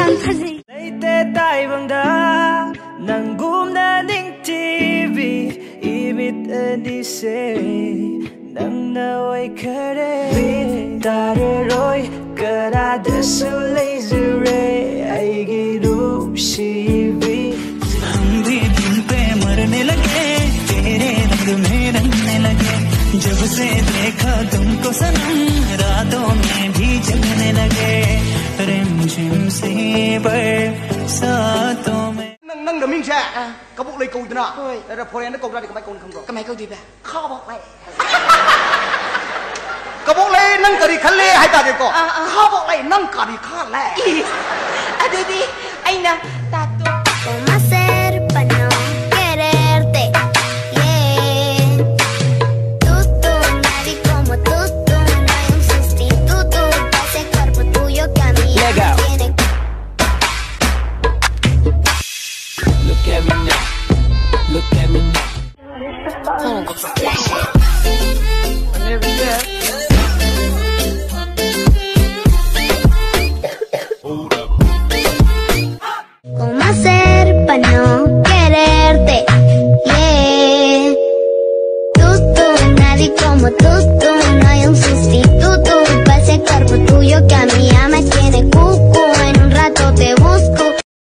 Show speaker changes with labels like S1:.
S1: Leite taibangda nangumna ning TV imit anise nang naway kare tare roy karada sulay zure ay girup shivi
S2: हम भी दिन पे मरने लगे तेरे रंग में रंगने लगे जब से देखा तुमको सनम रातों में भी जगने लगे रिमझिम सी बरसातों में
S3: nâng được minh xe có bộ lấy câu thế nào rồi phơi nó câu ra thì cái máy câu không rồi
S4: cái máy câu gì vậy
S3: kho bọc lại có bộ lấy nâng cả đi khăn lê hay cả đi có kho bọc lại nâng cả đi khăn lê
S4: đi anh nè ta tu
S5: ¿Cómo hacer para no quererte? Yeah. Nadie como tú, no hay un sustituto para ese cuerpo tuyo que a mí me tiene.
S2: Look at me now, look at me now.
S5: ¿Cómo hacer para no